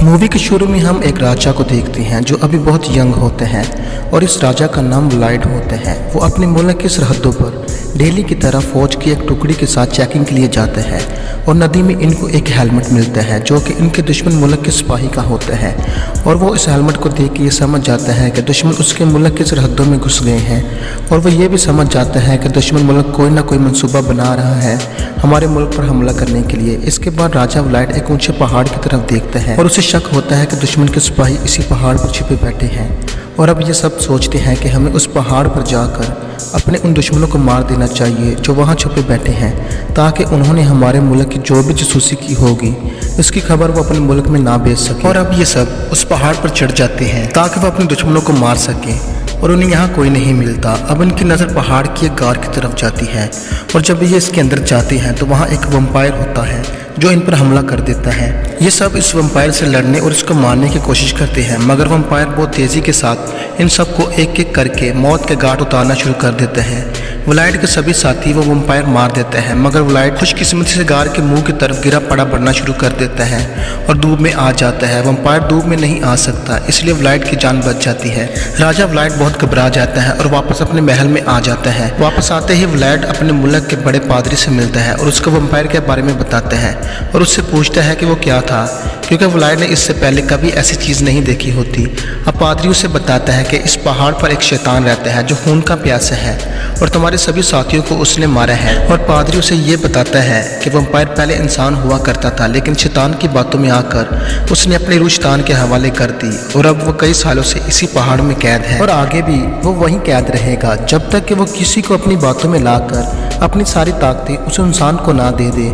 Movie के शुरू में हम एक राजा को देखते हैं जो अभी बहुत यंग होते हैं और इस राजा का नाम व्लाइड होते हैं। वो अपने मुल्क की सरहदों पर डेली की तरह फौज की एक टुकड़ी के साथ चेकिंग के लिए जाते हैं और नदी में इनको एक हेलमेट मिलता है जो कि इनके दुश्मन मुल्क के सिपाही का होता है। और वो इस हेलमेट को देख के ये समझ जाता है कि दुश्मन उसके मुल्क की सरहदों में घुस गए हैं और वो ये भी समझ जाता है कि दुश्मन मुल्क कोई ना कोई मंसूबा बना रहा है हमारे मुल्क पर हमला करने के लिए। इसके बाद राजा व्लाइड एक ऊंचे पहाड़ की तरफ देखता है और उसे शक होता है कि दुश्मन के सिपाही इसी पहाड़ पर छिपे बैठे हैं। और अब ये सब सोचते हैं कि हमें उस पहाड़ पर जाकर अपने उन दुश्मनों को मार देना चाहिए जो वहाँ छुपे बैठे हैं, ताकि उन्होंने हमारे मुल्क की जो भी जासूसी की होगी इसकी खबर वो अपने मुल्क में ना भेज सके। और अब ये सब उस पहाड़ पर चढ़ जाते हैं ताकि वो अपने दुश्मनों को मार सकें और उन्हें यहाँ कोई नहीं मिलता। अब इनकी नज़र पहाड़ की एक गार की तरफ जाती है और जब ये इसके अंदर जाते हैं तो वहाँ एक वम्पायर होता है जो इन पर हमला कर देता है। ये सब इस वम्पायर से लड़ने और इसको मारने की कोशिश करते हैं, मगर वम्पायर बहुत तेज़ी के साथ इन सबको एक एक करके मौत के घाट उतारना शुरू कर देते हैं। व्लाइड के सभी साथी वो वम्पायर मार देते हैं, मगर व्लाइड खुशकिस्मती से गार के मुंह की तरफ गिरा पड़ा बढ़ना शुरू कर देता है और धूप में आ जाता है। वम्पायर धूप में नहीं आ सकता, इसलिए व्लाइड की जान बच जाती है। राजा व्लाइड बहुत घबरा जाता है और वापस अपने महल में आ जाता है। वापस आते ही व्लाइड अपने मुल्क के बड़े पादरी से मिलता है और उसको वम्पायर के बारे में बताता है और उससे पूछता है कि वो क्या था, क्योंकि व्लाइड ने इससे पहले कभी ऐसी चीज़ नहीं देखी होती। अब पादरी उसे बताता है कि इस पहाड़ पर एक शैतान रहता है जो खून का प्यासा है और तुम्हारे सभी साथियों को उसने मारा है। और पादरी उसे ये बताता है कि वम्पायर पहले इंसान हुआ करता था, लेकिन शैतान की बातों में आकर उसने अपनी रूह शैतान के हवाले कर दी और अब वो कई सालों से इसी पहाड़ में कैद है और आगे भी वो वहीं कैद रहेगा जब तक कि वो किसी को अपनी बातों में लाकर अपनी सारी ताकतें उस इंसान को ना दे दे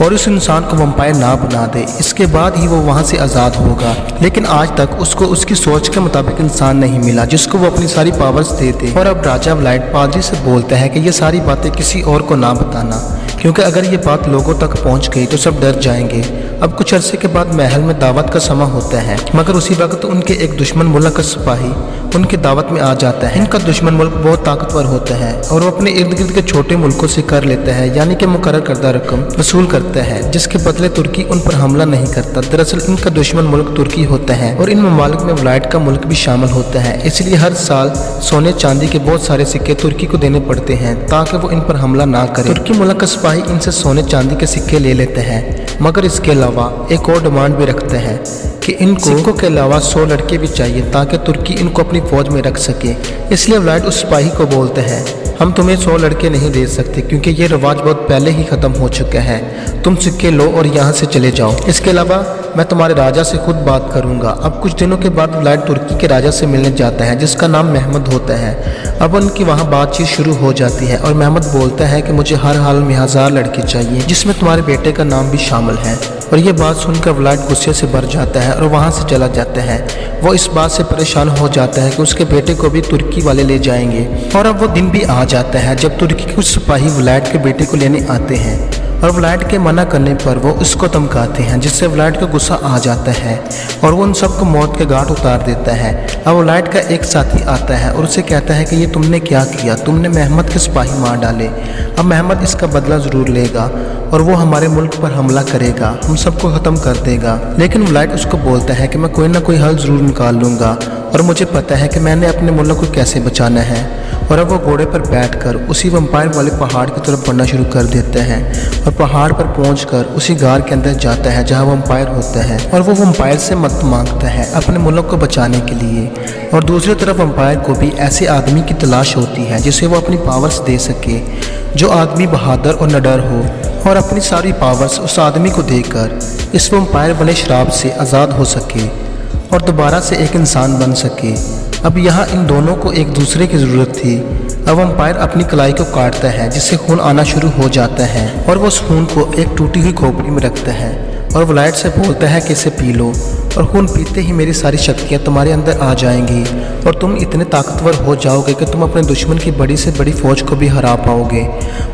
और उस इंसान को वम्पायर ना बना दे। इसके बाद ही वो वहाँ से आज़ाद होगा। लेकिन आज तक उसको उसकी सोच के मुताबिक इंसान नहीं मिला जिसको वो अपनी सारी पावर्स दे दे। और अब राजा व्लाइड पादरी से बोलता है कि ये सारी बातें किसी और को ना बताना, क्योंकि अगर ये बात लोगों तक पहुंच गई तो सब डर जाएंगे। अब कुछ अरसे के बाद महल में दावत का समय होता है, मगर उसी वक्त उनके एक दुश्मन मुल्क का सिपाही उनकी दावत में आ जाता है। इनका दुश्मन मुल्क बहुत ताकतवर होता है और वो अपने इर्द गिर्द के छोटे मुल्कों से कर लेता है, यानी कि मुकर्रर करदा रकम वसूल करता है, जिसके बदले तुर्की उन पर हमला नहीं करता। दरअसल इनका दुश्मन मुल्क तुर्की होता है और इन ममालिक में व्लाइड का मुल्क भी शामिल होता है, इसलिए हर साल सोने चांदी के बहुत सारे सिक्के तुर्की को देने पड़ते हैं ताकि वो इन पर हमला ना करे। तुर्की मुल्क का सिपाही इनसे सोने चांदी के सिक्के ले लेते हैं, मगर इसके अलावा एक और डिमांड भी रखते हैं कि इनको सिक्कों के अलावा 100 लड़के भी चाहिए ताकि तुर्की इनको अपनी फौज में रख सके। इसलिए व्लाइड उस सिपाही को बोलते हैं, हम तुम्हें 100 लड़के नहीं दे सकते क्योंकि ये रिवाज बहुत पहले ही ख़त्म हो चुका है, तुम सिक्के लो और यहाँ से चले जाओ। इसके अलावा मैं तुम्हारे राजा से खुद बात करूँगा। अब कुछ दिनों के बाद व्लाइड तुर्की के राजा से मिलने जाता है जिसका नाम महमद होता है। अब उनकी वहाँ बातचीत शुरू हो जाती है और महमद बोलता है कि मुझे हर हाल में 1000 लड़के चाहिए जिसमें तुम्हारे बेटे का नाम भी शामिल है। और ये बात सुनकर व्लाइड गुस्से से भर जाता है और वहाँ से चला जाता है। वो इस बात से परेशान हो जाता है कि उसके बेटे को भी तुर्की वाले ले जाएंगे। और अब वो दिन भी आ जाता है जब तुर्की के कुछ सिपाही व्लाइड के बेटे को लेने आते हैं और व्लाइड के मना करने पर वो उसको धमकाते हैं, जिससे व्लाइड को गुस्सा आ जाता है और वो उन सबको मौत के घाट उतार देता है। अब व्लाइड का एक साथी आता है और उसे कहता है कि ये तुमने क्या किया, तुमने महमद के सिपाही मार डाले। अब महमद इसका बदला ज़रूर लेगा और वो हमारे मुल्क पर हमला करेगा, हम सबको ख़त्म कर देगा। लेकिन व्लाइड उसको बोलता है कि मैं कोई ना कोई हल ज़रूर निकाल लूँगा और मुझे पता है कि मैंने अपने मुल्क को कैसे बचाना है। और अब वो घोड़े पर बैठकर उसी वम्पायर वाले पहाड़ की तरफ बढ़ना शुरू कर देते हैं और पहाड़ पर पहुंचकर उसी गार के अंदर जाता है जहां वम्पायर होता है और वो वम्पायर से मदद मांगता है अपने मुल्क को बचाने के लिए। और दूसरी तरफ वम्पायर को भी ऐसे आदमी की तलाश होती है जिसे वो अपनी पावर्स दे सके, जो आदमी बहादुर और निडर हो और अपनी सारी पावर्स उस आदमी को देकर इस वम्पायर वाले शराब से आज़ाद हो सके और दोबारा से एक इंसान बन सके। अब यहाँ इन दोनों को एक दूसरे की ज़रूरत थी। अब वम्पायर अपनी कलाई को काटता है जिससे खून आना शुरू हो जाता है और वो उस खून को एक टूटी हुई खोपड़ी में रखता है और व्लाइड से बोलता है कि इसे पी लो और खून पीते ही मेरी सारी शक्तियाँ तुम्हारे अंदर आ जाएंगी और तुम इतने ताकतवर हो जाओगे कि तुम अपने दुश्मन की बड़ी से बड़ी फ़ौज को भी हरा पाओगे।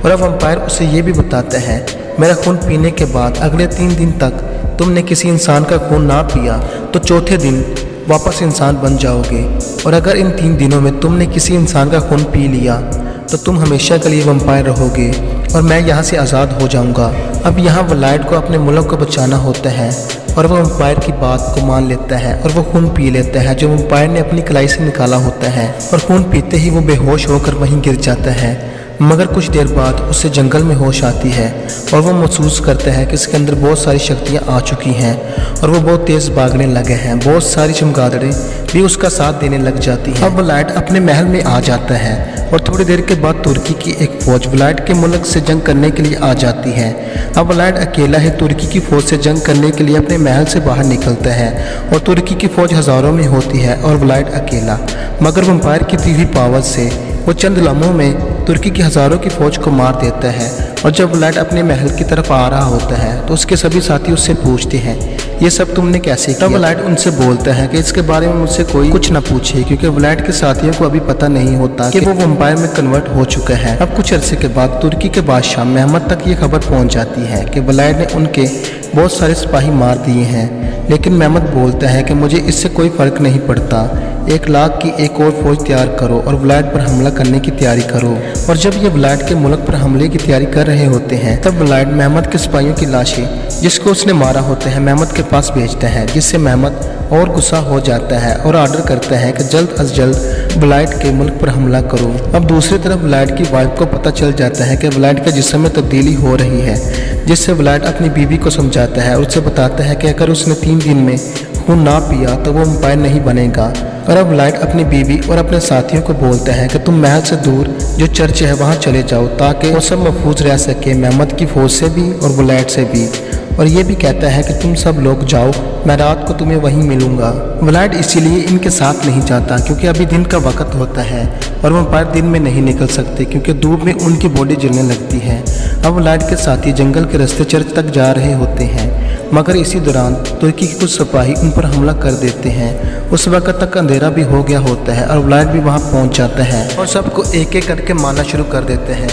और अब वम्पायर उसे ये भी बताता है, मेरा खून पीने के बाद अगले 3 दिन तक तुमने किसी इंसान का खून ना पिया तो चौथे दिन वापस इंसान बन जाओगे, और अगर इन 3 दिनों में तुमने किसी इंसान का खून पी लिया तो तुम हमेशा के लिए वम्पायर रहोगे और मैं यहाँ से आज़ाद हो जाऊँगा। अब यहाँ व्लाइड को अपने मुल्क को बचाना होता है और वह वम्पायर की बात को मान लेता है और वो खून पी लेता है जो वम्पायर ने अपनी कलाई से निकाला होता है। और खून पीते ही वो बेहोश होकर वहीं गिर जाता है। मगर कुछ देर बाद उसे जंगल में होश आती है और वो महसूस करता है कि इसके अंदर बहुत सारी शक्तियाँ आ चुकी हैं और वो बहुत तेज़ भागने लगे हैं। बहुत सारी चमगादड़ें भी उसका साथ देने लग जाती हैं। अब व्लाइड अपने महल में आ जाता है और थोड़ी देर के बाद तुर्की की एक फ़ौज व्लाइड के मुल्क से जंग करने के लिए आ जाती है। अब व्लाइड अकेला ही तुर्की की फ़ौज से जंग करने के लिए अपने महल से बाहर निकलता है और तुर्की की फ़ौज हज़ारों में होती है और व्लाइड अकेला। मगर वम्पायर की दी हुई पावर से वो चंद लम्हों में तुर्की की हज़ारों की फ़ौज को मार देता है। और जब व्लाइड अपने महल की तरफ आ रहा होता है तो उसके सभी साथी उससे पूछते हैं, ये सब तुमने कैसे किया? तब व्लाइड उनसे बोलता है कि इसके बारे में मुझसे कोई कुछ ना पूछे, क्योंकि व्लाइड के साथियों को अभी पता नहीं होता कि वो वम्पायर में कन्वर्ट हो चुका है। अब कुछ अरसे के बाद तुर्की के बादशाह महमद तक ये खबर पहुंच जाती है कि व्लाइड ने उनके बहुत सारे सिपाही मार दिए हैं। लेकिन महमद बोलता है कि मुझे इससे कोई फ़र्क नहीं पड़ता, 1 लाख की एक और फौज तैयार करो और व्लाइड पर हमला करने की तैयारी करो। और जब ये व्लाइड के मुल्क पर हमले की तैयारी कर रहे होते हैं तब व्लाइड महमद के सिपाहियों की लाशें जिसको उसने मारा होता है महमद के पास भेजता है, जिससे महमद और गुस्सा हो जाता है और ऑर्डर करता है कि जल्द अज जल्द व्लाइड के मुल्क पर हमला करो। अब दूसरी तरफ व्लाइड की वाइफ को पता चल जाता है कि व्लाइड के जिस्म में तब्दीली हो रही है, जिससे व्लाइड अपनी बीवी को समझाता है और उसे बताता है कि अगर उसने 3 दिन में खून ना पिया तो वो वम्पायर नहीं बनेगा। और अब व्लाइड अपनी बीवी और अपने साथियों को बोलता है कि तुम महल से दूर जो चर्च है वहाँ चले जाओ ताकि वो सब महफूज रह सके, महमद की फौज से भी और व्लाइड से भी। और ये भी कहता है कि तुम सब लोग जाओ, मैं रात को तुम्हें वहीं मिलूंगा। व्लाइड इसीलिए इनके साथ नहीं जाता क्योंकि अभी दिन का वक्त होता है और वम्पायर दिन में नहीं निकल सकते क्योंकि धूप में उनकी बॉडी जलने लगती है। अब व्लाइड के साथी जंगल के रास्ते चर्च तक जा रहे होते हैं, मगर इसी दौरान तुर्की के कुछ सिपाही उन पर हमला कर देते हैं। उस वक्त तक अंधेरा भी हो गया होता है और व्लाइड भी वहाँ पहुँच जाता है और सबको एक एक करके मारना शुरू कर देते हैं।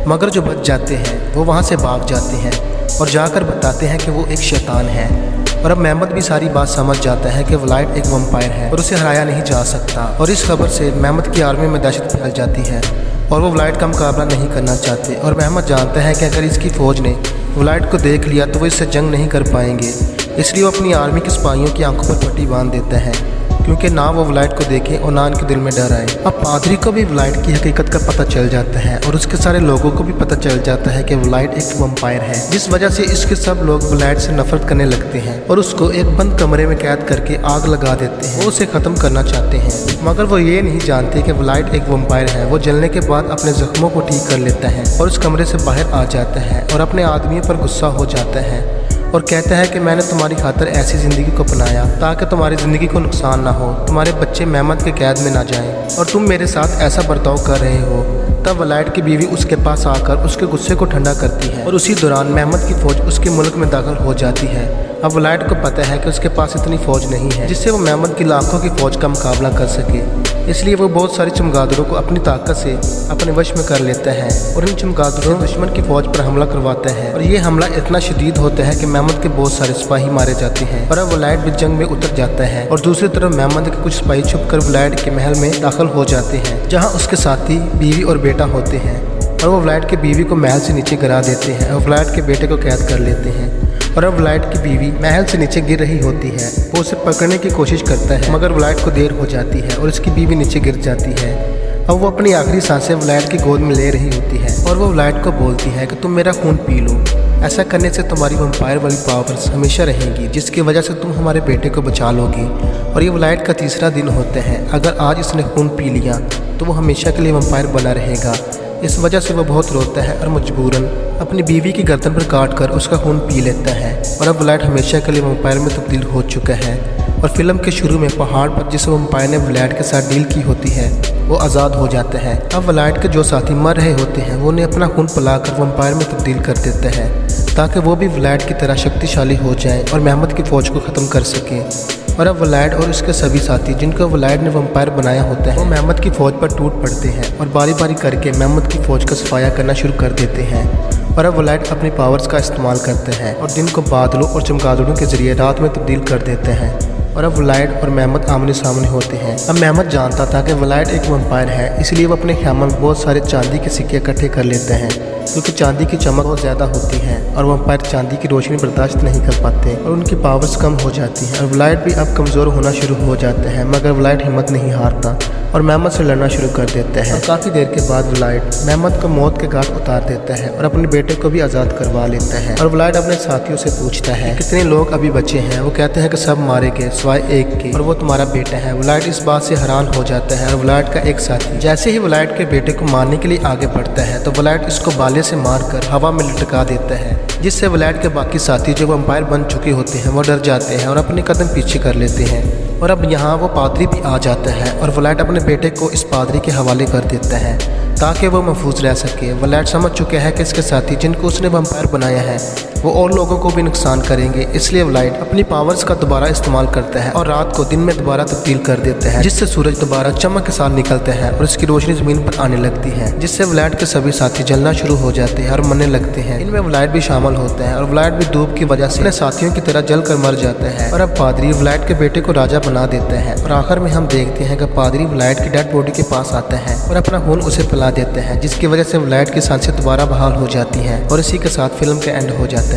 मगर जो बच जाते हैं वो वहाँ से भाग जाते हैं और जाकर बताते हैं कि वो एक शैतान है। और अब महमद भी सारी बात समझ जाता है कि व्लाइड एक वम्पायर है और उसे हराया नहीं जा सकता। और इस खबर से महमद की आर्मी में दहशत फैल जाती है और वो व्लाइड का मुकाबला नहीं करना चाहते। और महमद जानता है कि अगर इसकी फ़ौज ने व्लाइड को देख लिया तो वो इससे जंग नहीं कर पाएंगे, इसलिए वो अपनी आर्मी के सिपाहियों की आंखों पर पट्टी बांध देता है क्योंकि ना वो व्लाइड को देखे और ना उनके दिल में डर आए। अब पादरी को भी व्लाइड की हकीकत का पता चल जाता है और उसके सारे लोगों को भी पता चल जाता है कि व्लाइड एक वम्पायर है, जिस वजह से इसके सब लोग व्लाइड से नफरत करने लगते हैं और उसको एक बंद कमरे में कैद करके आग लगा देते हैं। वो उसे ख़त्म करना चाहते हैं, मगर वो ये नहीं जानते कि व्लाइड एक वम्पायर है। वो जलने के बाद अपने जख्मों को ठीक कर लेता है और उस कमरे से बाहर आ जाता है और अपने आदमियों पर गुस्सा हो जाता है और कहता है कि मैंने तुम्हारी खातिर ऐसी ज़िंदगी को अपनाया ताकि तुम्हारी ज़िंदगी को नुकसान ना हो, तुम्हारे बच्चे महमद के कैद में ना जाएं और तुम मेरे साथ ऐसा बर्ताव कर रहे हो। तब व्लाइड की बीवी उसके पास आकर उसके गुस्से को ठंडा करती है और उसी दौरान महमद की फ़ौज उसके मुल्क में दाखिल हो जाती है। अब व्लाइड को पता है कि उसके पास इतनी फ़ौज नहीं है जिससे वो महमद की लाखों की फ़ौज का मुकाबला कर सके, इसलिए वो बहुत सारी चमगादड़ों को अपनी ताकत से अपने वश में कर लेता है और इन चमगादड़ों दुश्मन की फ़ौज पर हमला करवाता है। और ये हमला इतना शदीद होता है कि महमद के बहुत सारे सिपाही मारे जाते हैं और अब व्लाइड भी जंग में उतर जाता है। और दूसरी तरफ महमद के कुछ सिपाही छुपकर व्लाइड के महल में दाखिल हो जाते हैं जहाँ उसके साथी बीवी और बेटा होते हैं और वो व्लाइड की बीवी को महल से नीचे गिरा देते हैं और व्लाइड के बेटे को कैद कर लेते हैं। और अब व्लाइड की बीवी महल से नीचे गिर रही होती है, वो उसे पकड़ने की कोशिश करता है मगर व्लाइड को देर हो जाती है और उसकी बीवी नीचे गिर जाती है। अब वो अपनी आखिरी सांसें व्लाइड की गोद में ले रही होती है और वो व्लाइड को बोलती है कि तुम मेरा खून पी लो, ऐसा करने से तुम्हारी वम्पायर वाली पावर्स हमेशा रहेंगी जिसकी वजह से तुम हमारे बेटे को बचा लोगी। और ये व्लाइड का तीसरा दिन होता है, अगर आज इसने खून पी लिया तो वो हमेशा के लिए वम्पायर बना रहेगा। इस वजह से वो बहुत रोता है और मजबूरन अपनी बीवी की गर्दन पर काट कर उसका खून पी लेता है। और अब व्लाइड हमेशा के लिए वम्पायर में तब्दील हो चुका है। और फिल्म के शुरू में पहाड़ पर जिस वम्पायर ने व्लाइड के साथ डील की होती है वो आज़ाद हो जाता है। अब व्लाइड के जो साथी मर रहे होते हैं वो उन्हें अपना खून पिलाकर वम्पायर में तब्दील कर देता है ताकि वो भी व्लाइड की तरह शक्तिशाली हो जाए और महमद की फ़ौज को ख़त्म कर सके। और अब व्लाइड और उसके सभी साथी जिनको व्लाइड ने वम्पायर बनाया होता है वो महमद की फ़ौज पर टूट पड़ते हैं और बारी बारी करके महमद की फ़ौज का सफाया करना शुरू कर देते हैं। और अब व्लाइड अपनी पावर्स का इस्तेमाल करते हैं और दिन को बादलों और चमगादड़ों के ज़रिए रात में तब्दील कर देते हैं। और अब वलाइड और मेहमत आमने सामने होते हैं। अब मेहमत जानता था कि वलाइड एक वैम्पायर है, इसलिए वो अपने ख़ैमे में बहुत सारे चांदी के सिक्के इकट्ठे कर लेते हैं, क्योंकि चांदी की चमक बहुत ज़्यादा होती है और वैम्पायर चांदी की रोशनी बर्दाश्त नहीं कर पाते और उनकी पावर्स कम हो जाती हैं। और वलाइड भी अब कमज़ोर होना शुरू हो जाते हैं, मगर वलाइड हिम्मत नहीं हारता और मेहमत से लड़ना शुरू कर देते हैं। और काफ़ी देर के बाद वलाइड मेहमत को मौत के घाट उतार देता है और अपने बेटे को भी आज़ाद करवा लेता है। और वलाइड अपने साथियों से पूछता है कितने लोग अभी बचे हैं। वो कहते हैं कि सब मारे गए सिवाय एक के, और वो तुम्हारा बेटा है। वलाइड इस बात से हैरान हो जाता है और वलाइड का एक साथी जैसे ही वलाइड के बेटे को मारने के लिए आगे बढ़ता है तो वलाइड इसको बाले से मारकर हवा में लटका देता है, जिससे वलाइड के बाकी साथी जो वैम्पायर बन चुके होते हैं वो डर जाते हैं और अपने कदम पीछे कर लेते हैं। और अब यहाँ वो पादरी भी आ जाता है और वलाइड अपने बेटे को इस पादरी के हवाले कर देता है ताकि वो महफूज रह सके। वलाइड समझ चुका है कि इसके साथी जिनको उसने वैम्पायर बनाया है वो और लोगों को भी नुकसान करेंगे, इसलिए वलाइड अपनी पावर्स का दोबारा इस्तेमाल करता है और रात को दिन में दोबारा तब्दील कर देता है, जिससे सूरज दोबारा चमक के साथ निकलता है और उसकी रोशनी जमीन पर आने लगती है, जिससे वलाइड के सभी साथी जलना शुरू हो जाते हैं और मरने लगते हैं। इनमें वलाइड भी शामिल होता है और वलाइड भी धूप की वजह से अपने साथियों की तरह जल कर मर जाता है। और अब पादरी वलाइड के बेटे को राजा बना देता है और आखिर में हम देखते हैं कि पादरी वलाइड की डेड बॉडी के पास आता है और अपना खून उसे पिला देता है, जिसकी वजह से वलाइड की सांसें दोबारा बहाल हो जाती हैं और इसी के साथ फिल्म का एंड हो जाता है।